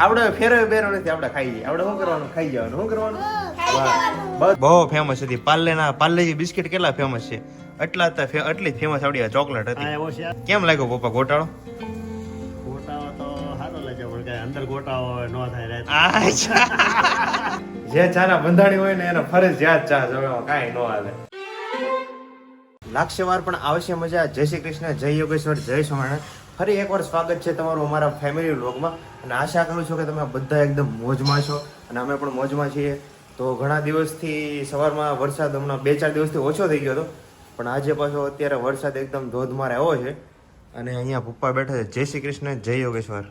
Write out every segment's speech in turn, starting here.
આપણે ફેરવે બેરો નથી, આપણે ખાઈ જઈએ. આપણે શું કરવાનું? ખાઈ જવાનું. શું કરવાનું? વાહ, બહુ ફેમસ હતી પાર્લેજી બિસ્કિટ. કેટલા ફેમસ છે? આટલી જ ફેમસ આવડી ચોકલેટ હતી. કેમ લાગ્યો પપ્પા ગોટાળો? ગોટાળો તો સારો લાગ્યો, પણ કઈ અંદર ગોટાળો ન થાય. જે ચાના બંધાણી હોય ને એને ફરજિયાત ચા જોવે, કાંઈ ન હાલે. લાગશે વાર પણ આવશે મજા. જય શ્રી કૃષ્ણ, જય યોગેશ્વર, જય સ્વામિનારાયણ. ફરી એકવાર સ્વાગત છે તમારું અમારા ફેમિલી વ્લોગમાં. અને આશા કરું છું કે તમે બધા એકદમ મોજમાં છો અને અમે પણ મોજમાં છીએ. તો ઘણા દિવસથી સવારમાં વરસાદ હમણાં 2-4 દિવસથી ઓછો થઈ ગયો હતો, પણ આજે પાછો અત્યારે વરસાદ એકદમ ધોધમાર આવ્યો છે. અને અહીંયા પપ્પા બેઠા છે. જય શ્રી કૃષ્ણ, જય યોગેશ્વર.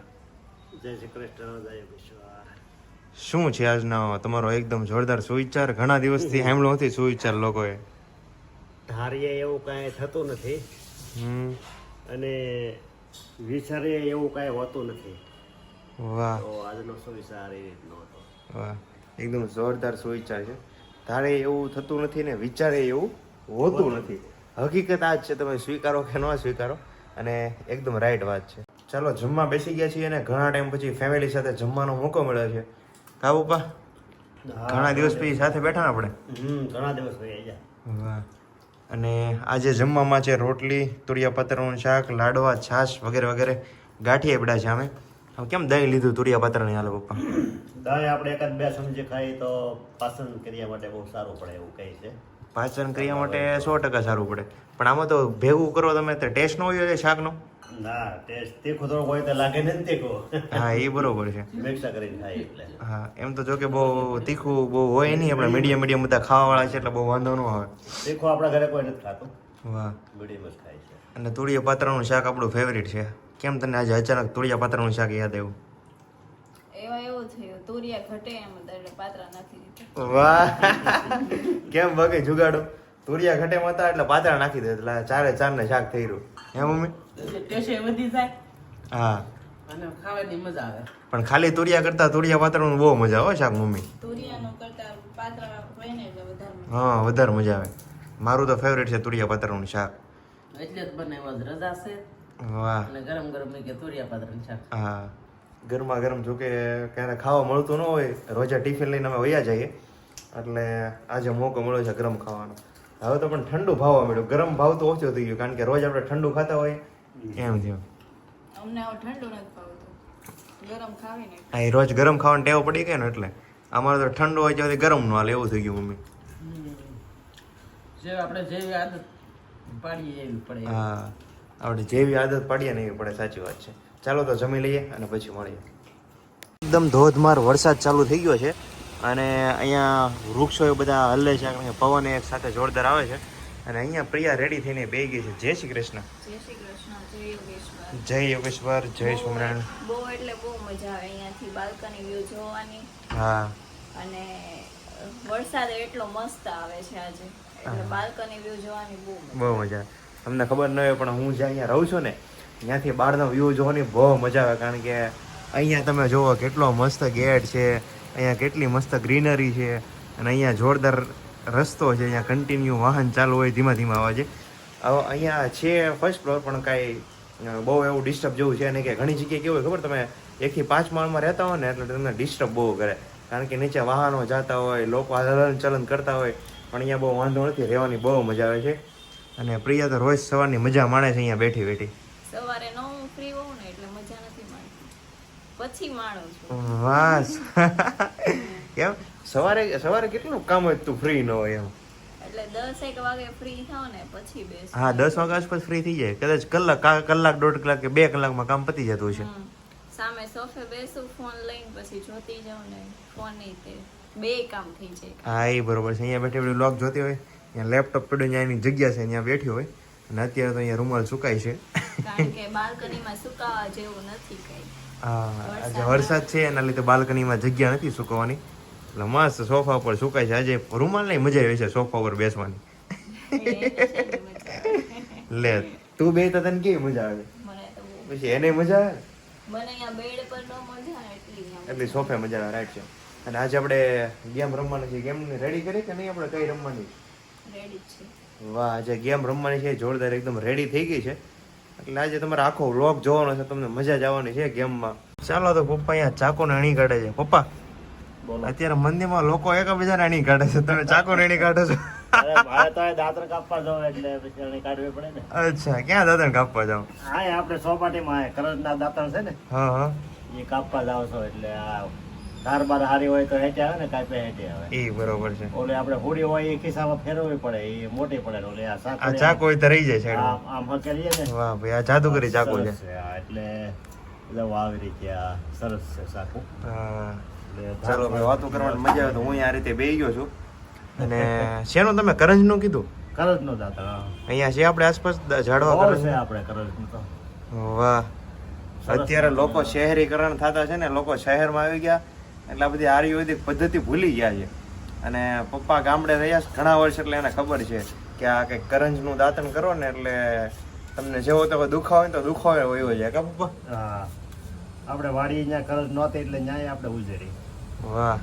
જય શ્રી કૃષ્ણ, જય યોગેશ્વર. શું છે આજનો તમારો એકદમ જોરદાર સુવિચાર? ઘણા દિવસથી સાંભળ્યો નથી સુવિચાર લોકોએ. ધારીએ એવું કાંઈ થતું નથી અને વિચારીએ એવું કાંઈ હોતું નથી. વાહ, તો આજનો સુવિચાર એ રીતનો હતો. વાહ, એકદમ જોરદાર સુવિચાર છે. ધારે એવું થતું નથી ને વિચારે એવું હોતું નથી. હકીકત આ જ છે, તમે સ્વીકારો કે ન સ્વીકારો, અને એકદમ રાઈટ વાત છે. ચાલો જમવા બેસી ગયા છીએ અને ઘણા ટાઈમ પછી ફેમિલી સાથે જમવાનો મોકો મળ્યો છે. કા પપ્પા? ઘણા દિવસ પછી સાથે બેઠા ને આપણે. ઘણા દિવસ થઈ ગયા. વાહ. અને આજે જમવામાં છે રોટલી, તુરિયા પાત્રનું શાક, લાડવા, છાશ વગેરે વગેરે. ગાંઠિયા પડ્યા છે. અમે કેમ દહીં લીધું તુરિયા પાત્રની? હાલો પપ્પા, દાળ આપણે એકાદ બે ચમચી ખાઈ તો પાચન ક્રિયા માટે બહુ સારું પડે એવું કહે છે. પાચન ક્રિયા માટે 100% સારું પડે. પણ આમાં તો ભેગું કરો તમે તો ટેસ્ટ ન હોય શાકનો. ના, ટેસ્ટ તીખું થોડું હોય તો લાગે ને તીખું. હા, એ બરોબર છે. મિક્સ કરીને ખાય એટલે. હા, એમ તો જો કે બહુ તીખું બહુ હોય નહીં. આપણે મીડિયમ બધા ખાવાવાળા છે એટલે બહુ વાંધો ન આવે. તીખું આપણા ઘરે કોઈ નથી ખાતું. વાહ. મીડિયમ જ ખાય છે. અને તુરિયા પાત્રનું શાક આપણું ફેવરિટ છે. કેમ તને આજે અચાનક તુરિયા પાત્રનું શાક યાદ આવ્યું? એવું થયું, તુરિયા ઘટે એમ એટલે પાત્રા નાખી દીધા. વાહ, કેમ બગે જુગાડો? તુરિયા ઘટેમાં હતા એટલે પાતળા નાખી દે એટલે 4 ને શાક થઈ રહ્યું. હે મમ્મી? ટેસ્ટ વધી જાય. હા, અને ખાવાની મજા આવે. પણ ખાલી તુરિયા કરતા તુરિયા પાત્રનું બહુ મજા આવે શાક મમ્મી. તુરિયાનો કરતા પાત્રા હોય ને એટલે વધારે. હા, વધારે મજા આવે. મારું તો ફેવરેટ છે તુરિયા પાત્રનું શાક. એટલે જ બનાવ્યો જ રજા છે. વાહ. અને ગરમ ગરમ કે તુરિયા પાત્રનું શાક. હા, ગરમા ગરમ જોકે ક્યારે ખાવા મળતું ન હોય, રોજા ટિફિન લઈને અમે વયા જઈએ, એટલે આજે મોકો મળ્યો છે ગરમ ખાવાનો. હવે તો પણ ઠંડુ ભાવવા મળ્યું. ગરમ ભાવ તો ઓછો થઈ ગયો, કારણ કે રોજ આપણે ઠંડુ ખાતા હોય એમ થયું. અમને આવું ઠંડુ નથી ભાવતું, ગરમ ખાવીને. હા, એ રોજ ગરમ ખાવાની ટેવ પડી ગઈ ને એટલે અમારે તો ઠંડુ હોય ત્યારે ગરમ ન હાલે એવું થઈ ગયું મમ્મી. જે આપણે જેવી આદત પાડીએ એવી પડે. હા, આપણે જેવી આદત પાડીએ ને એવી પડે. સાચી વાત છે. ચાલો તો જમી લઈએ અને પછી મળીએ. એકદમ ધોધમાર વરસાદ ચાલુ થઈ ગયો છે અને અહીંયા વૃક્ષો એ બધા હલે છે, કારણ કે પવન એક સાથે જોરદાર આવે છે. અને અહીંયા પ્રિયા રેડી થઈને બેસી ગઈ છે. જય શ્રી કૃષ્ણ. જય શ્રી કૃષ્ણ, જય યોગેશ્વર. જય યોગેશ્વર, જય સ્વામિનારાયણ. બહુ એટલે બહુ મજા આવે અહીંયાથી બાલ્કની વ્યૂ જોવાની. હા, અને વરસાદ એટલો મસ્ત આવે છે આજે, એટલે બાલ્કની વ્યૂ જોવાની બહુ મજા. તમને ખબર ન હોય પણ હું જ્યાં અહીંયા રહું છું ને ત્યાંથી બહારનો વ્યૂ જોવાની બહુ મજા આવે, કારણ કે અહીંયા તમે જુઓ કેટલો મસ્ત ગેટ છે, અહીંયા કેટલી મસ્ત ગ્રીનરી છે, અને અહીંયા જોરદાર રસ્તો છે. અહીંયા કન્ટિન્યુ વાહન ચાલુ હોય ધીમા ધીમા અવાજે. અહીંયા છે ફર્સ્ટ ફ્લોર, પણ કાંઈ બહુ એવું ડિસ્ટર્બ જેવું છે નહીં. કે ઘણી જગ્યાએ કેવું હોય ખબર, તમે 1 થી 5 માળમાં રહેતા હોય ને એટલે તમને ડિસ્ટર્બ બહુ કરે, કારણ કે નીચે વાહનો જતા હોય, લોકો હલન ચલન કરતા હોય. પણ અહીંયા બહુ વાંધો નથી, રહેવાની બહુ મજા આવે છે. અને પ્રિયા તો રોજ સવારની મજા માણે છે અહીંયા બેઠી બેઠી. સવારે ન હું ફ્રી હોઉં ને એટલે મજા નથી માણતી, પછી માણું છું. વાહ. કેમ સવારે કેટલું કામ હોય તું ફ્રી ન હોય એમ? એટલે 10-1 વાગે ફ્રી થાવ ને પછી બેસ. હા, 10 વાગ્યા આસપાસ ફ્રી થઈ જાય. કદાચ કલાક 1.5 કલાક કે 2 કલાકમાં કામ પતી જતું છે. સામે સોફે બેસું ફોન લઈને, પછી જોતી જાઉં ને ફોન ની તે 2 કામ થઈ જાય. હા, એ બરોબર છે. અહીંયા બેઠી બેઠી વ્લોગ જોતી હોય, અહીંયા લેપટોપ પડ્યું, એની જગ્યા છે, અહીંયા બેઠી હોય. અને અત્યારે તો અહીંયા રૂમાલ સુકાય છે, કારણ કે બાલ્કનીમાં સુકાવા જેવું નથી કઈ. હા, આજે વરસાદ છે એના લીધે બાલ્કનીમાં જગ્યા નથી સુકવવાની, એટલે મસ્ત સોફા ઉપર સુકાય છે. આજે રૂમાલ નહીં, મજા આવી છે સોફા ઉપર બેસવાની. લે, તું બે તો તને કેવી મજા આવે? મને તો પછી એને મજા આવે. મને અહીંયા બેડ પર ન મજા આવે એટલી સોફે મજા આવે. રાઈટ છે. અને આજે આપણે ગેમ રમવાની છે. ગેમ રેડી કરી કે નહીં? આપણે કઈ રમવાની? રેડી છે. વાહ, આજે ગેમ રમવાની છે જોરદાર, એકદમ રેડી થઈ ગઈ છે. એટલે આજે તમારે આખો વ્લોગ જોવાનો છે, તમને મજા જ આવવાની છે ગેમમાં. ચાલો તો પપ્પા અહીંયા ચાકુને અણી કાઢે છે. પપ્પા બોલો. અત્યારે મંદિરમાં લોકો એકબીજાને અણી કાઢે છે, તમે ચાકુને અણી કાઢો છો? અરે મારે તો આ દાંતણ કાપવા જવું એટલે પછી એને કાઢવી પડે ને. અચ્છા, ક્યાં દાદા કાપવા જાવ? હા આપણે સોપાટીમાં કરજના દાંતણ છે ને હા હા, એ કાપવા જાવ છો એટલે આ ધાર બાર હારી હોય તો હેઠે આવે ને કાપે હેઠે આવે. એ બરોબર છે. ઓલે આપણે હોડી હોય એ ખિસ્સામાં ફેરવવી પડે, એ મોટી પડે ને ઓલે આ આ સાંકળી ચાકુ હોય તો રહી જાય છે. આમ આમ હકેલીએ ને. વાહ ભાઈ, આ જાદુગરી ચાકુ છે. સરસ છે આ, એટલે આવી રીતે આ સરસ છે ચાકુ. હા. એટલે ચાલો ભાઈ, વાતો કરવાની મજા આવે તો હું આ રીતે બેહી ગયો છું. અને શેનું તમે કરંજનું કીધું? કરજનું દાંતણ હા. અહીંયા છે આપણે આસપાસ ઝાડવા બહુ કરંજ? છે આપણે કરજનું તો. વાહ. સરસ અત્યારે લાગે લોકો છે. શહેરીકરણ થતા છે ને, લોકો શહેરમાં આવી ગયા એટલે આ બધી આયુર્વેદિક પદ્ધતિ ભૂલી ગયા છે. અને પપ્પા ગામડે રહ્યા છે ઘણા વર્ષ એટલે એને ખબર છે કે આ કંઈક કરંજનું દાંતણ કરો ને એટલે તમને જેવો તો દુખાવો હોય ને તો દુખાવો એવો જાય કા પપ્પા? હા આપણે વાડી અહીંયા કરજ નહોતી એટલે ન્યાય આપણે ઉજેરી. વાહ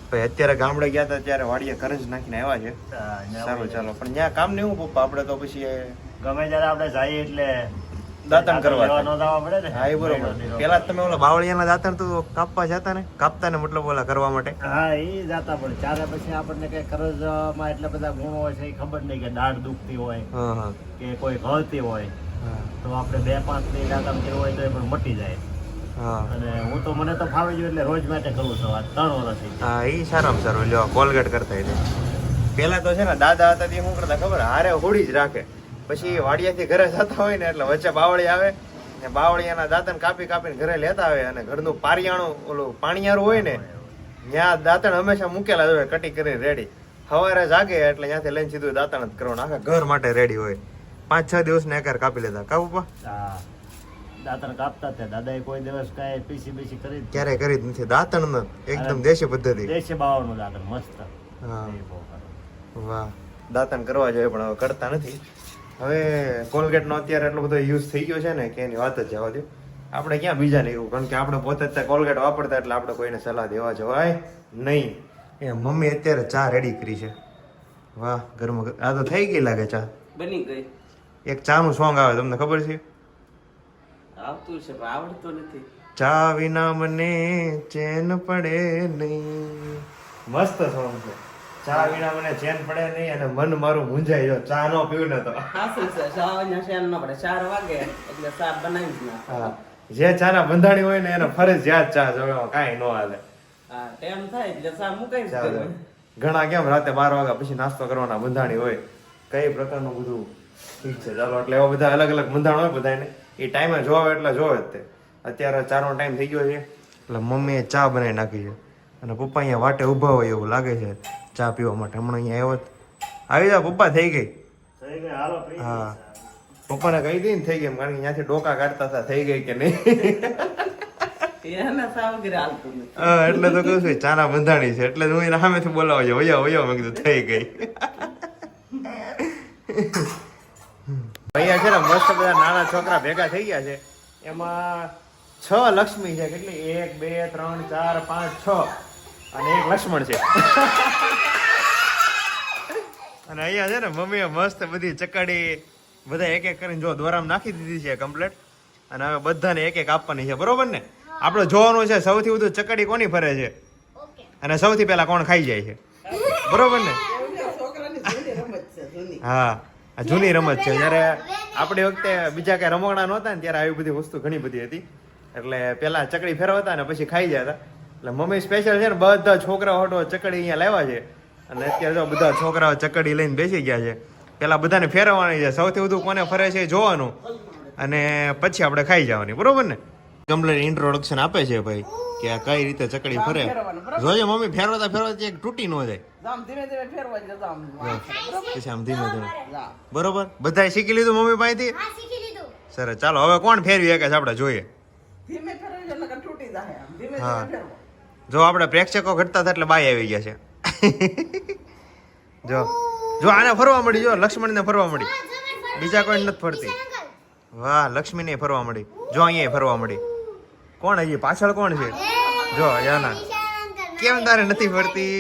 ભાઈ, અત્યારે ગામડે ગયા હતા ત્યારે વાડીએ કરંજ નાખીને આવ્યા છે. હા, ન્યા સારું, ઉજેરી. ચાલો. પણ ત્યાં કામ નહીં હું પપ્પા, આપણે તો પછી ગમે ત્યારે આપણે જઈએ એટલે દાંતણ કરવા લેવા થાય. ન જવા પડે ને. હા એ બરોબર. પેલા તમે ઓલા બાવળિયાના દાંતણ તો કાપવા જતા ને, કાપતા ને મતલબ ઓલા કરવા માટે? હા એ જાતા પડે ચારે પછી આપણને કઈ કરજમાં એટલા બધા ગુણો હોય છે એ ખબર નહીં કે દાઢ દુખતી હોય હા હા કે કોઈ ઘળતી હોય હા તો આપણે 2-5 ની દાંતણ કર્યું હોય તો એ પણ મટી જાય. હા અને હું તો મને તો ફાવી ગયું એટલે રોજ માટે કરું છું. આ 3 વર્ષથી. હા, એ સારામાં સારું. લ્યો કોલગેટ કરતા એટલે પેલા તો છે ને દાદા હતા તે શું કરતા ખબર, હારે હોડી જ રાખે. પછી વાડિયાથી ઘરે જતા હોય ને એટલે વચ્ચે બાવળી આવે ને બાવળિયાના દાંતણ કાપી કાપીને ઘરે લેતા આવે. અને ઘરનું પારિયાણું ઓલું પાણીયારું હોય ને ત્યાં દાંતણ હંમેશા મૂકેલા જ હોય, કટી કરીને રેડી. સવારે જાગે એટલે ત્યાંથી લઈને સીધું દાંતણ જ કરવાનું, આખા ઘર માટે રેડી હોય. 5-6 દિવસને એકાર કાપી લેતા કા પપ્પા? હા દાંતણ કાપતા હતા દાદાએ કોઈ દિવસ કાંઈ પીસી કરી જ ક્યારેય કરી જ નથી. દાંતણ એકદમ દેશી પદ્ધતિ. દેશી બાવળનું દાંતણ મસ્ત. હા. એ બહુ સારું. વાહ, દાંતણ કરવા જોઈએ પણ હવે કરતા નથી. હવે કોલગેટનો અત્યારે એટલો બધો યુઝ થઈ ગયો છે ને કે એની વાત જ જવા દો. આપણે ક્યાં બીજાને એવું, કારણ કે આપણે પોતે જ કોલગેટ વાપરતા એટલે આપણે કોઈને સલાહ દેવા જવાય નહીં. એ મમ્મી અત્યારે ચા રેડી કરી છે. વાહ, ઘરમાં આ તો થઈ ગઈ લાગે ચા. બની ગઈ. એક ચાનું સોંગ આવે, તમને ખબર છે? આવતું છે પણ આવડતું નથી. ચા વિના મને ચેન પડે નહીં. મસ્ત સોંગ છે. ચા વિના મને ચેન પડે નહીં અને મન મારું મૂંઝાય જો ચા નો પીવું ને તો. હાસું છે, સવારના શેર ન પડે. 4 વાગે એટલે ચા બનાવી જ નાખો. હા, જે ચાના બંધાણી હોય ને એને ફરજિયાત ચા જોવે, કાંઈ ન હાલે. હા, ટાઈમ થાય એટલે ચા મુકાઈ જ ચા દેવાની. જોવે. ઘણા કેમ રાતે 12 વાગ્યા પછી નાસ્તો કરવાના બંધાણી હોય, કઈ પ્રકારનું બધું ઠીક છે. ચાલો, એટલે એવા બધા અલગ અલગ બંધાણ હોય બધાને, એ ટાઈમે જોવે એટલે જોવે જ તે. અત્યારે ચાનો ટાઈમ થઈ ગયો છે એટલે મમ્મીએ ચા બનાવી નાખી છે અને પપ્પા અહીંયા વાટે ઊભા હોય એવું લાગે છે ચા પીવા માટે. હમણાં અહીંયા આવ્યો આવી જાવ પપ્પા, થઈ ગઈ. થઈ ગઈ, હાલો પી લઈએ. હા, પપ્પાને કહી દઈ ને થઈ ગઈ એમ, કારણ કે ત્યાંથી ડોકા કાઢતા હતા થઈ ગઈ કે નહીં. એને સાવ ઘરે હાલતું નથી. હા, એટલે તો કહું છું ચાના બંધાણી છે એટલે હું એને સામેથી બોલાવો છો વયો વયો, મેં કીધું થઈ ગઈ. અહીંયા છે ને મસ્ત બધા નાના છોકરા ભેગા થઈ ગયા છે. એમાં 6 લક્ષ્મી છે. કેટલી? 1 2 3 4 5 6 અને 1 લક્ષ્મણ છે. અને અહીંયા છે ને મમ્મીએ મસ્ત બધી ચકડી બધા એક એક કરીને જો દોરામાં નાખી દીધી છે કમ્પ્લીટ. અને હવે બધાને એક એક આપવાની છે, બરોબર ને? આપણે જોવાનું છે સૌથી વધુ ચકડી કોની ફરે છે અને સૌથી પહેલા કોણ ખાઈ જાય છે, બરોબર ને? છોકરાની જૂની રમત છે, જૂની. હા, આ જૂની રમત છે. જ્યારે આપણી વખતે બીજા કઈ રમકડા નહોતા ને ત્યારે આવી બધી વસ્તુ ઘણી બધી હતી. એટલે પેલા ચકડી ફેરવતા ને પછી ખાઈ જતા. એટલે મમ્મી સ્પેશિયલ છે ને બધા છોકરાઓ હટો ચકડી અહીંયા લાવ્યા છે. અને અત્યારે તો બધા છોકરાઓ ચકડી લઈને બેસી ગયા છે. પેલા બધાને ફેરવવાની છે, સૌથી વધુ કોને ફરે છે એ જોવાનું અને પછી આપણે ખાઈ જવાની, બરોબર ને? કમ્પ્લીટ ઇન્ટ્રોડક્શન આપે છે ભાઈ કે આ કઈ રીતે ચકડી ફરે. જોજે મમ્મી ફેરવતા ફેરવતા એક તૂટી ન જાય. આમ ધીમે ધીમે ફેરવા જ જતા આમ. પછી આમ ધીમે ધીમે, જા. બરોબર? બધાએ શીખી લીધું મમ્મી પાસેથી? સરસ, ચાલો હવે કોણ ફેરવી શકે છે આપણે જોઈએ. ધીમે ફેરવી જો નકર તૂટી જાય આમ. ધીમે હા. ધીમે ફેરવો. જો આપણે પ્રેક્ષકો ઘટતા હતા એટલે બાય આવી ગયા છે. જો જો આને ફરવા મળી, જો લક્ષ્મણને ફરવા મળી, બીજા કોઈ નથી ફરતી. વાહ, લક્ષ્મીને ફરવા મળી, જો અહીંયા ફરવા મળી. કોણ હજી પાછળ કોણ છે? જો યાના, કેમ તારે નથી ફરતી?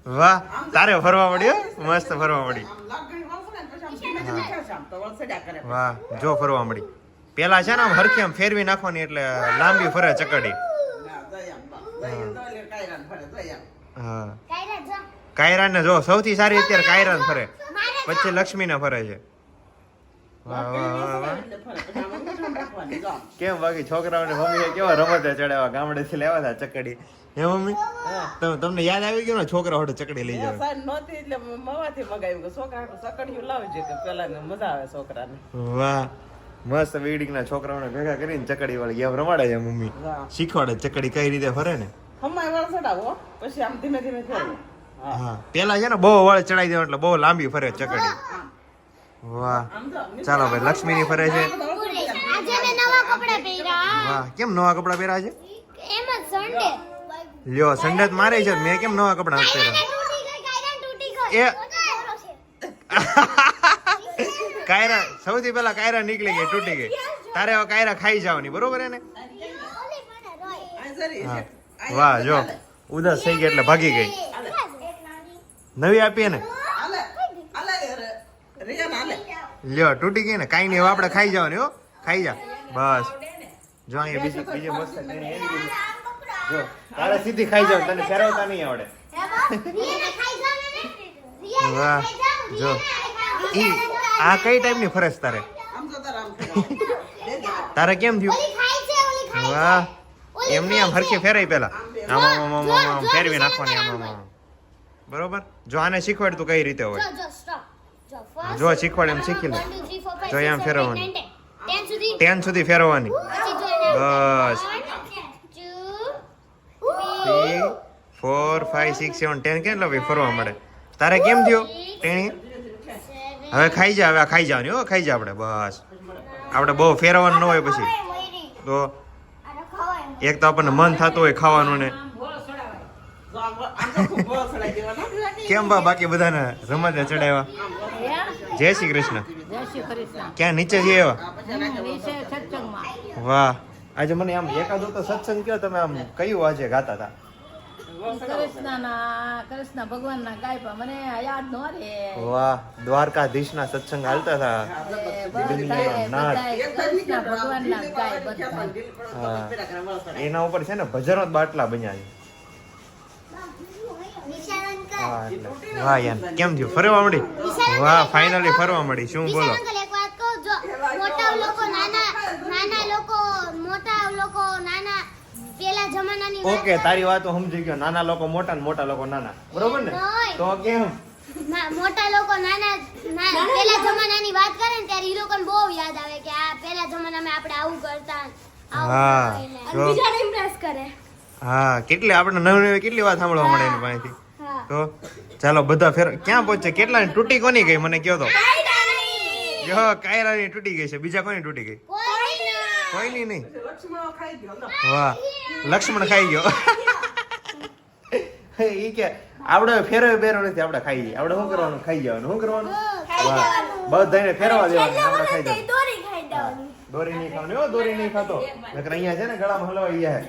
વાહ, તારે ફરવા મળી હો, મસ્ત ફરવા મળી. આમ લાગણી વળશે ને પછી આમ ધીમે ધીમે ફેરશે આમ તો વળસડ્યા કરે. વાહ, જો ફરવા મળી. પેલા છે ને આમ હરખી આમ ફેરવી નાખવાની એટલે લાંબી ફરે ચકડી. હા કાયરાને જો સૌથી સારી અત્યારે કાયરાને ફરે, પછી લક્ષ્મીને ફરે છે. વાહ વાહ વાહ વાહ. કેમ બાકી છોકરાઓને મમ્મીએ કેવા રમતે ચડાવ્યા, ગામડેથી લાવ્યા હતા ચકડી. હે મમ્મી તમને યાદ આવી ગયું ને છોકરા હોટે ચકડી લઈ જાવ? નહોતી એટલે મવાથી મગાવ્યું કે છોકરા સકડિયું લાવજે કે પેલા મજા આવે છોકરાને. વાહ મસ્ત બિલ્ડિંગ ના છોકરાઓને ભેગા કરીને ચકડી વાળી ગેમ રમાડે છે મમ્મી. શીખવાડે ચકડી કઈ રીતે ફરે ને. હમાય વાળ ચડાવો પછી આમ ધીમે ધીમે ફેરવો. હા પેલા છે ને બહુ વાળ ચડાવી દેવા એટલે બહુ લાંબી ફરે ચકડી. વાહ ચાલો ભાઈ લક્ષ્મીની ફરે છે. આજે મેં નવા કપડા પહેર્યા. વાહ કેમ નવા કપડા પહેર્યા છે? એમ જ સન્ડે. લ્યો સંડે જ મારે છે, મેં કેમ નવા કપડા નથી પહેર્યા? તૂટી ગઈ કાયરા તૂટી ગઈ. એ કાયરા સૌથી પહેલા કાયરા નીકળી ગઈ, તૂટી ગઈ. તારે હવે કાયરા ખાઈ જવાની બરોબર એને? હા વાહ જો ઉદાસ થઈ ગઈ એટલે ભાગી ગઈ. નવી આપીએ ને લ્યો તૂટી ગઈ ને કાઈ નહીં, હવે આપણે ખાઈ જવાની હો, ખાઈ જા બસ. જો અહીંયા બીજી મસ્ત ટ્રેન એની બીજી. જો તારે સીધી ખાઈ જાવ, તને ફેરવતા નહીં આવડે. વાહ જો ઈ આ કઈ ટાઈપની ફરજ તારે? તારે કેમ થયું? વાહ એમની આમ હરખી ફેરાઈ પેલા આમ આમ આમ આમ ફેરવી નાખવાની આમ આમ. બરોબર જો આને શીખવાડ તું કઈ રીતે હોય. જો શીખવાડ એમ શીખી લે. જો એમ ફેરવવાની 10 સુધી ફેરવવાની. બસ 3 4 5 6 7 10 કેટલા ભાઈ ફરવા મળે. તારે કેમ થયો ટેણી? હવે ખાઈ જા, હવે ખાઈ જવાની હો, ખાઈ જા આપણે બસ. આપણે બહુ ફેરવવાનું ન હોય પછી તો એક તો આપણને મન થતું હોય ખાવાનું ને. કેમ બા બાકી બધાને રમતે ચડાવ્યા? જય શ્રી કૃષ્ણ. ક્યાં નીચે જઈએ એવા? વાહ આજે મને આમ એકાદો તો સત્સંગ કયો તમે આમ કયું આજે ગાતા હતા? કૃષ્ણ ભગવાનના ગાયપા મને યાદ ન રહે. વાહ દ્વારકાધીશના સત્સંગ હાલતા હતા. કૃષ્ણ ભગવાનના ગાય બધા. હા એના ઉપર છે ને ભજનો જ બાટલા બન્યા છે. હા એટલે વાહ યાર કેમ થયું ફરવા મળી? વાહ ફાઇનલી ફરવા મળી. શું બોલો? એક વાત કહું, જો મોટા લોકો નાના લોકો નાના પેલા જમાનાની વાત ઓકે તારી વાત હું સમજી ગયો. નાના લોકો મોટા ને મોટા લોકો નાના બરોબર ને? નહીં. તો કેમ? મોટા લોકો પેલા જમાનાની વાત કરે ને ત્યારે ઈ લોકોને બહુ યાદ આવે કે આ પેલા જમાનામાં આપણે આવું કરતા હા, જો. બીજાને ઇમ્પ્રેસ કરે. હા કેટલી આપણે નવી નવી કેટલી વાત સાંભળવા મળે એની પાસેથી. હા તો ચાલો બધા ફેર ક્યાં પહોંચે? કેટલા તૂટી કોની ગઈ મને કહો તો? જો કાયરાની તૂટી ગઈ છે. બીજા કોની તૂટી ગઈ? કોઈની નહીં. વાહ લક્ષ્મણ ખાઈ ગયો. ઈ કે આપણે ફેરવે બેરો નથી, આપણે ખાઈ જઈએ. આપણે શું કરવાનું? ખાઈ જવાનું. શું કરવાનું? વાહ બધાને ફેરવા દેવાનું, આપણે ખાઈ જવાનું. દોરી ખાઈ દેવાની. દોરી નહીં ખાવાની હો, દોરી નહીં ખાતો. નકર અહીંયા છે ને ગળામાં હલવાઈ જાય.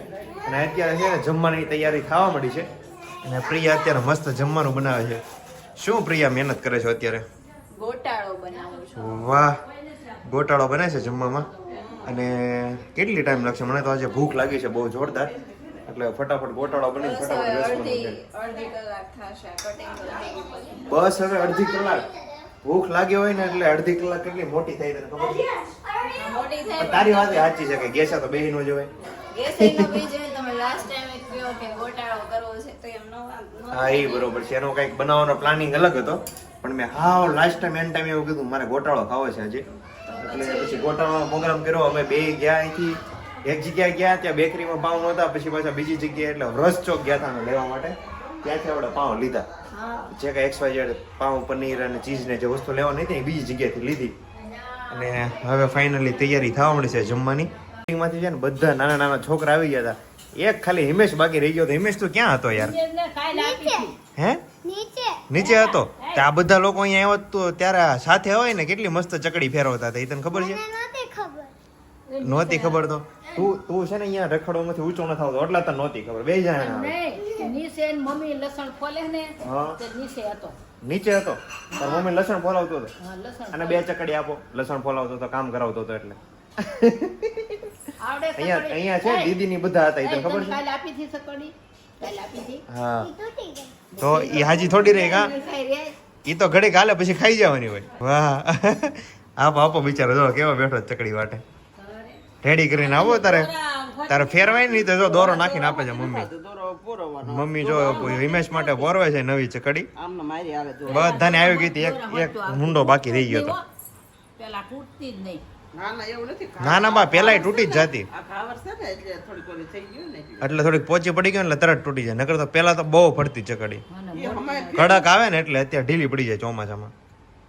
અને અત્યારે છે ને જમવાની તૈયારી થવા મળી છે. અને પ્રિયા અત્યારે મસ્ત જમવાનું બનાવે છે. શું પ્રિયા મહેનત કરે છે અત્યારે? ગોટાળો બનાવું છું. વાહ ગોટાળો બને છે જમવામાં. અને કેટલી ટાઈમ લાગશે? મને તો આજે ભૂખ લાગી છે બહુ જોરદાર, એટલે ફટાફટ ગોટાળો બની ફટાફટ બેસવાનું છે. અડધી કલાક થશે કટિંગ કરી. બસ હવે અડધી કલાક. ભૂખ લાગી હોય ને એટલે અડધી કલાક કેટલી મોટી થઈ તને ખબર છે? મોટી પણ થાય તારી વાત સાચી છે કે ગેસા તો બેહી ન જવાય. ગેસ એનો બીજો તમે લાસ્ટ ટાઈમ એક કહ્યો કે ગોટાળો કરવો છે તો એમ નો હા એ બરોબર છે. એનો કંઈક બનાવવાનો પ્લાનિંગ અલગ હતો, પણ મેં હાવ લાસ્ટ ટાઈમ એન્ડ ટાઈમ એવું કીધું મારે ગોટાળો ખાવો છે આજે. એટલે પછી ગોટાળાનો પ્રોગ્રામ કર્યો. અમે બે ગયા અહીંથી એક જગ્યાએ ગયા, ત્યાં બેકરીમાં પાઉં નહોતા. પછી પાછા બીજી જગ્યાએ એટલે રસ ચોક ગયા હતા લેવા માટે. ત્યાંથી આપણે પાઉં લીધા. જે કાંઈ XYZ પાઉં પનીર અને ચીઝ ને જે વસ્તુ લેવાની હતી એ બીજી જગ્યાએથી લીધી. અને હવે ફાઇનલી તૈયારી થવા મળી છે જમવાની. માંથી છે ને બધા નાના નાના છોકરા આવી ગયા હતા. એક ખાલી હિમેશ બાકી રહી ગયો હતો. હિમેશ તું ક્યાં હતો યાર? હે નીચે હતો. તો આ બધા લોકો અહીંયા આવ્યો તો ત્યારે સાથે હોય ને કેટલી મસ્ત ચકડી ફેરવતા હતા. એ તને ખબર છે? નહોતી ખબર. નહોતી ખબર તો તું છે ને અહીંયા રખડવામાંથી ઊંચો ન થતો એટલે તને નહોતી ખબર. બે જણા નહીં, નીચે મમ્મી લસણ ફોલે ને હા તે નીચે હતો. નીચે હતો. તાર મમ્મી લસણ ફોલાવતો હતો હા લસણ અને બે ચકડી આપો લસણ ફોલાવતો હતો, કામ કરાવતો હતો એટલે આવડે સકડી? અહીંયા છે દીદીની બધા હતા, ઈ તને ખબર છે? કાલે આપી હતી સકડી? કાલે આપી હતી? હા ઈ તૂટી ગઈ. તો ઈ હાજી થોડી રહી કા ખાઈ રે. ઈ તો ઘડીક હાલે પછી ખાઈ જવાની હોય. વાહ આપો બિચારો જો કેવો બેઠો છે ચકડી વાટે. રેડી કરીને આવો તારે ફેરવાય નહીં તો જો દોરો નાખીને આપે છે મમ્મી. દોરો પૂરવાનો. મમ્મી જો હિમેશ માટે પોરવે છે નવી ચકડી. આમને મારી આવે જો. બધાને આવી ગઈ હતી, એક મુંડો બાકી રહી ગયો હતો. પેલા તૂટતી જ નહીં. ના ના એવું નથી. ના ના બા પેલાય તૂટી જ જતી, આ ખાવર છે ને એટલે થોડી થોડી થઈ ગયું ને એટલે. એટલે થોડીક પોચી પડી ગઈ ને એટલે તરત તૂટી જાય. નકર તો પેલા તો બહુ ફરતી ચકડી, મને એ અમારે કડક આવે ને એટલે અત્યારે ઢીલી પડી જાય ચોમાસામાં.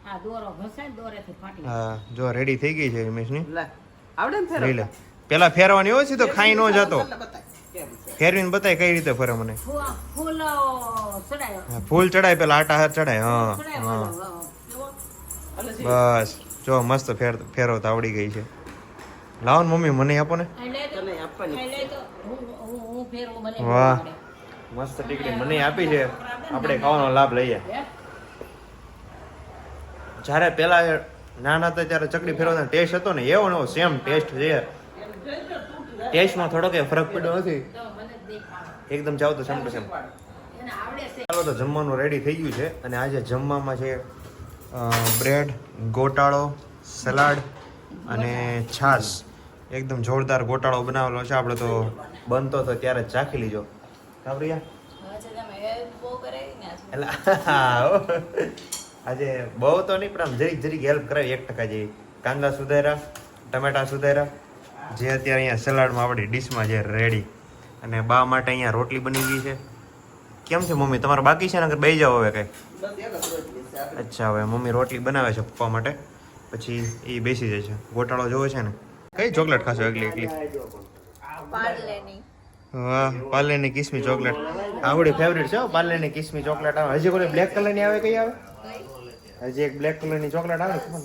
આ દોરો ઘસાય ને દોરેથી ફાટી હા જો રેડી થઈ ગઈ છે હિમેશની. લે આવડે ને ફેરવ. લઈ લે. પેલા ફેરવાની હોય છે તો ખાઈ ન જતો. બતાય કેમ છે. ફેરવીને બતાય કઈ રીતે ફરે મને. ફૂલ ચડાયો હા, ફૂલ ચડાય પેલા આટા હાર ચડાય. હા ચડાયો હા એટલે છે. બસ જો મસ્ત ફેરવતા આવડી ગઈ છે. લાવો ને મમ્મી મને આપો ને. તને આપવાની. હું ફેરવું મને વાહ મસ્ત ટીકડી મને આપી છે, આપણે ખાવાનો લાભ લઈએ. જ્યારે પેલા નાના હતા ત્યારે ચકડી ફેરવવાનો ટેસ્ટ હતો ને એવો ને એવો સેમ ટેસ્ટ છે. ટેસ્ટમાં થોડો કઈ ફરક પડ્યો નથી, એકદમ ચાવ તો સેમ ટુ સેમ. એને આવડે છે. ચાલો તો જમવાનું રેડી થઈ ગયું છે અને આજે જમવામાં છે બ્રેડ, ગોટાળો, સલાડ અને છાશ. એકદમ જોરદાર ગોટાળો બનાવેલો છે. આપણે તો બનતો હતો ત્યારે જ ચાખી લીજો. કાબરિયા આજે તમે હેલ્પ બહુ કરાવી ને આજે. એટલે આજે બહુ તો નહીં પણ આમ જરીક હેલ્પ કરાવી 1% જેવી. કાંદા સુધાર્યા, ટમેટા સુધાર્યા, જે અત્યારે અહીંયા સલાડમાં આપણી ડીશમાં છે રેડી. અને બા માટે અહીંયા રોટલી બની ગઈ છે. કેમ છે મમ્મી તમારે બાકી છે ને બેસી જાઓ હવે કઈ? બસ એક જ રોટલી છે આપણે. અચ્છા હવે મમ્મી રોટલી બનાવે છે પપ્પા માટે, પછી એ બેસી જાય છે. ગોટાળો જોવો છે ને? કઈ ચોકલેટ ખાશો એકલી? પાર્લેની. વાહ પાર્લેની કિસમી ચોકલેટ આવડી ફેવરિટ છે. પાર્લેની કિસમી ચોકલેટ આવે. હજી કોઈ બ્લેક કલરની આવે? કઈ આવે? હજી એક બ્લેક કલરની ચોકલેટ આવે છે.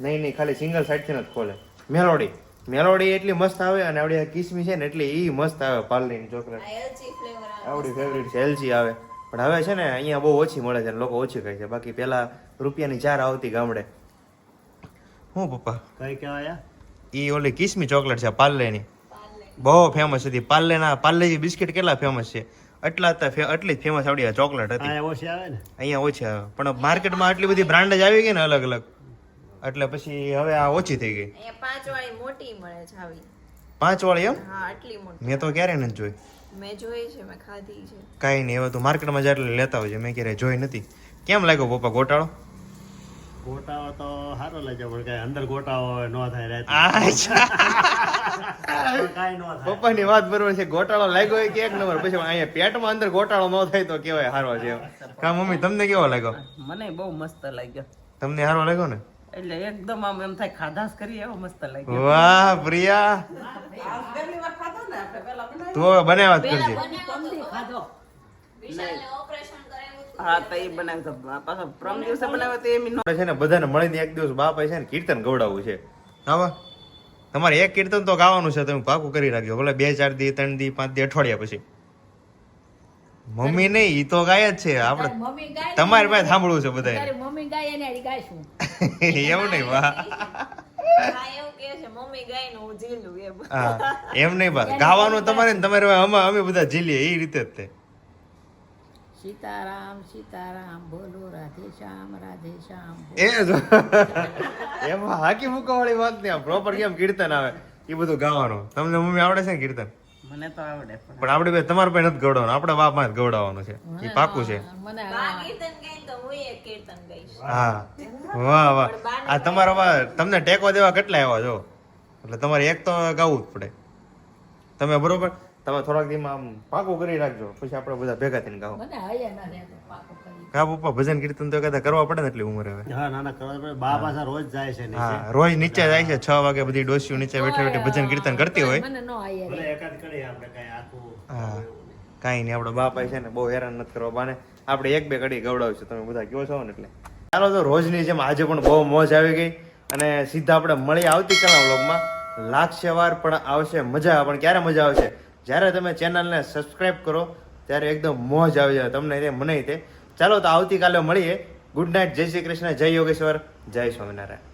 નહીં ખાલી સિંગલ સાઈડથી જ ખોલે. મેલોડી એટલી મસ્ત આવે અને આવડી કિસમી છે ને એટલે એ મસ્ત આવે. પાર્લેની ચોકલેટ એલચી ફ્લેવર આવે. આવડી ફેવરિટ છે. એલચી આવે પણ હવે છે ને અહીંયા બહુ ઓછી મળે છે, લોકો ઓછી ખાય છે. બાકી પેલા રૂપિયાની 4 આવતી ગામડે. હું પપ્પા કઈ કહેવાય? ઈ ઓલી કિસમી ચોકલેટ છે પાર્લેની, બહુ ફેમસ હતી. પાર્લેજી બિસ્કિટ કેટલા ફેમસ છે, એટલી જ ફેમસ આવડી આ ચોકલેટ હતી. આ ઓછી આવે ને. અહીંયા ઓછી આવે પણ માર્કેટમાં આટલી બધી બ્રાન્ડ જ આવી ગઈ ને અલગ અલગ, એટલે પછી હવે આ ઓછી થઈ ગઈ. અહીંયા 5 વાળી મોટી મળે છે આવી. 5 વાળી એમ? હા આટલી મોટી મેં તો ક્યારે નથી જોઈ. મેં જોઈ છે, મેં ખાધી છે. કાંઈ નહીં, હવે તો માર્કેટમાં જાય એટલે લેતા હોય છે. મેં ક્યારે જોઈ નથી. કેમ લાગ્યો પપ્પા ગોટાળો? ગોટાળો તો સારો લાગ્યો પણ કઈ અંદર ગોટાળો ન થાય રાતે. કાંઈ ન થાય. પપ્પાની વાત બરોબર છે. ગોટાળો લાગ્યો હોય કે એક નંબર, પછી અહીંયા પેટમાં અંદર ગોટાળો ન થાય તો કેવાય સારો છે. કા મમ્મી તમને કેવો લાગ્યો? મને બહુ મસ્ત લાગ્યો. તમને સારો લાગ્યો ને? એટલે એકદમ આમ એમ થાય ખાધાસ કરી એવો મસ્ત લાગ્યો. વાહ પ્રિયા, પહેલી વાર ખાધો ને આપણે પેલા બનાવ્યો. તું હવે બનાવ્યા જ કરજે. કમથી ખાધો. વિશાલને ઓપરેશન કરાવ્યું હતું. હા તો એ બનાવ્યો તો પાછો પ્રમ દિવસે બનાવ્યો તો એમ નો. છે ને બધાને મળીને એક દિવસ બાપા છે ને કીર્તન ગવડાવવું છે. હા તમારે એક કીર્તન તો ગાવાનું છે, તમે પાકું કરી રાખજો. ભલે 2 4 દી 3 દી 5 દી અઠવાડિયા પછી. મમ્મી નહીં, ઈ તો ગાય જ છે. આપણે મમ્મી ગાય તમારી પાસે સાંભળવું છે બધાએ. તારી મમ્મી ગાય એને આડી ગાયશું. એવું નહીં વાહ. હા એવું કે છે મમ્મી ગાય ને હું ઝીલું એમ. હા એમ નહીં બસ ગાવાનું તમારે ને તમારે અમે બધા ઝીલીએ એ રીતે જ તે. સીતારામ સીતારામ બોલો રાધે શ્યામ રાધે શ્યામ બોલો. એ જો એમાં હાકી મૂકવા વાળી વાત નહીં, પ્રોપર કેમ કીર્તન આવે એ બધું ગાવાનું. તમને મમ્મી આવડે છે ને કીર્તન? મને તો આવડે પણ પણ આપણે બે તમારે પાસે નથી ગવડાવવાનું, આપણે બાપ માં જ ગવડાવવાનું છે. એ પાકું છે. મને બા કીર્તન ગાય તો હું એક કીર્તન ગાઈશ. હા વાહ વાહ. આ તમારા તમને ટેકો દેવા કેટલા આવ્યા જો, એટલે તમારે એક તો ગાવું જ પડે. તમે બરોબર તમે થોડાક દીમાં આમ પાકું કરી રાખજો, પછી આપણે બધા ભેગા થઈને ગાવું. મને હૈયા ના રહેતો પાકો કરી. કા પપ્પા ભજન કીર્તન તો કદાચ કરવા પડે ને એટલી ઉંમરે હવે. હા નાના કરવા પડે. બા પાછા રોજ જાય છે નીચે. હા રોજ નીચે જાય છે 6 વાગે, બધી ડોસીઓ નીચે બેઠી બેઠી ભજન કીર્તન કરતી હોય. મને નો હૈયા ભલે રહે. એકાદ કરીએ આપણે કઈ આખું. હા કાંઈ નહીં, આપણો બાપ છે ને બહુ હેરાન નથી કરવા બાને. આપણે 1-2 ઘડી ગવડાવશું, તમે બધા કયો છો ને એટલે. ચાલો તો રોજની જેમ આજે પણ બહુ મોજ આવી ગઈ અને સીધા આપણે મળીએ આવતીકાલના વ્લોગમાં. લાગશે વાર પણ આવશે મજા. પણ ક્યારે મજા આવશે? જ્યારે તમે ચેનલને સબસ્ક્રાઇબ કરો ત્યારે એકદમ મોજ આવી જાય તમને તે મને તે. ચાલો તો આવતીકાલે મળીએ. ગુડ નાઇટ, જય શ્રી કૃષ્ણ, જય યોગેશ્વર, જય સ્વામિનારાયણ.